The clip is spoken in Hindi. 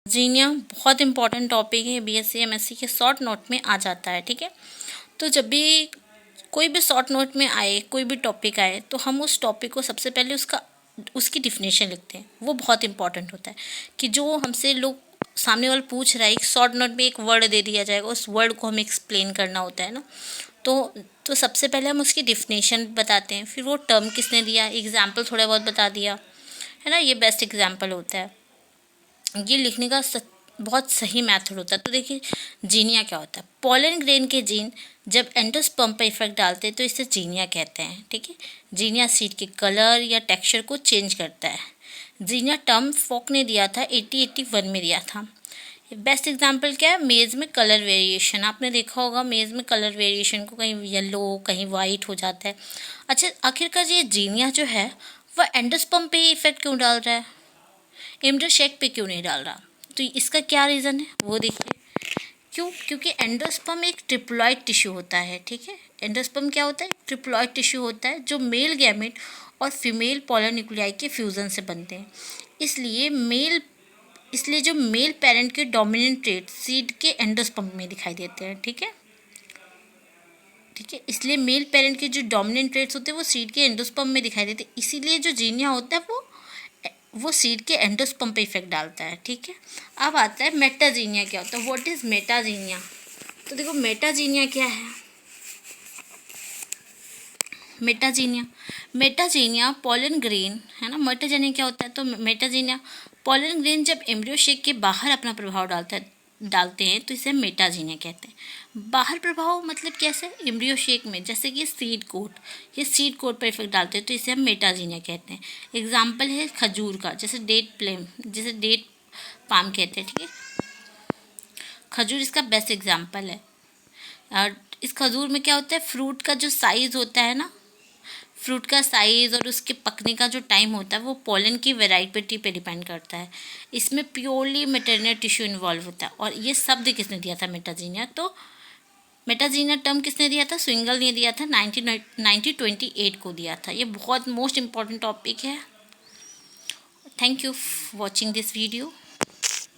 जीनिया बहुत इंपॉर्टेंट टॉपिक है, बीएससी एमएससी के शॉर्ट नोट में आ जाता है, ठीक है। तो जब भी कोई भी शॉर्ट नोट में आए, कोई भी टॉपिक आए, तो हम उस टॉपिक को सबसे पहले उसकी डिफिनेशन लिखते हैं। वो बहुत इंपॉर्टेंट होता है कि जो हमसे लोग सामने वाला पूछ रहा है, एक शॉर्ट नोट में एक वर्ड दे दिया जाएगा, उस वर्ड को हमें एक्सप्लेन करना होता है ना। तो सबसे पहले हम उसकी डिफिनेशन बताते हैं, फिर वो टर्म किसने दिया, एग्जाम्पल थोड़ा बहुत बता दिया, है ना। ये बेस्ट एग्जाम्पल होता है। ये लिखने का बहुत सही मेथड होता है। तो देखिए जीनिया क्या होता है। पोलन ग्रेन के जीन जब एंडोस्पर्म पर इफेक्ट डालते हैं तो इसे जीनिया कहते हैं, ठीक है। जीनिया सीड के कलर या टेक्सचर को चेंज करता है। जीनिया टर्म फॉक ने दिया था 1881 में दिया था। बेस्ट एग्जाम्पल क्या है, मेज़ में कलर वेरिएशन। आपने देखा होगा मेज़ में कलर वेरिएशन को, कहीं येलो कहीं वाइट हो जाता है। अच्छा, आखिरकार ये जीनिया जो है वह एंडोस्पर्म पे ही इफेक्ट क्यों डाल रहा है, एम्ब्रियो शेक पे क्यों नहीं डाल रहा। तो इसका क्या रीज़न है वो देखिए। क्योंकि एंडोस्पर्म एक ट्रिप्लॉइड टिश्यू होता है, ठीक है। एंडोस्पर्म क्या होता है, ट्रिप्लॉइड टिश्यू होता है जो मेल गैमेट और फीमेल पोलर न्यूक्लियाई के फ्यूज़न से बनते हैं। इसलिए जो मेल पेरेंट के डोमिनेंट ट्रेट सीड के एंडोस्पर्म में दिखाई देते हैं, ठीक है। इसलिए मेल पेरेंट के जो डोमिनेंट ट्रेट्स होते हैं वो सीड के एंडोस्पर्म में दिखाई देते हैं। इसीलिए जो जीनिया होता है वो सीड के एंडोस्पर्म पे इफेक्ट डालता है, ठीक है। अब आता है मेटाजीनिया क्या होता है, व्हाट इज मेटाजीनिया। तो देखो मेटाजीनिया क्या है। मेटाजीनिया पोलन ग्रेन, है ना। मेटाजीनिया क्या होता है, तो मेटाजीनिया पोलन ग्रेन जब एम्ब्रियो शेक के बाहर अपना प्रभाव डालते हैं तो इसे मेटाजीनिया कहते हैं। बाहर प्रभाव मतलब कैसे, एम्ब्रियो शेक में, जैसे कि ये सीड कोट पर इफेक्ट डालते हैं तो इसे हम मेटाजीनिया कहते हैं। एग्जाम्पल है खजूर का, जैसे डेट पाम कहते हैं, ठीक है। खजूर इसका बेस्ट एग्जाम्पल है। और इस खजूर में क्या होता है, फ्रूट का जो साइज़ होता है ना, फ्रूट का साइज़ और उसके पकने का जो टाइम होता है वो पोलन की वेराइटी पे डिपेंड करता है। इसमें प्योरली मैटरनल टिश्यू इन्वॉल्व होता है। और ये शब्द किसने दिया था, मेटाजीनिया। तो मेटाजीनिया टर्म किसने दिया था, स्विंगल ने दिया था, 1928 को दिया था। ये बहुत मोस्ट इम्पॉर्टेंट टॉपिक है। Thank you for watching this video.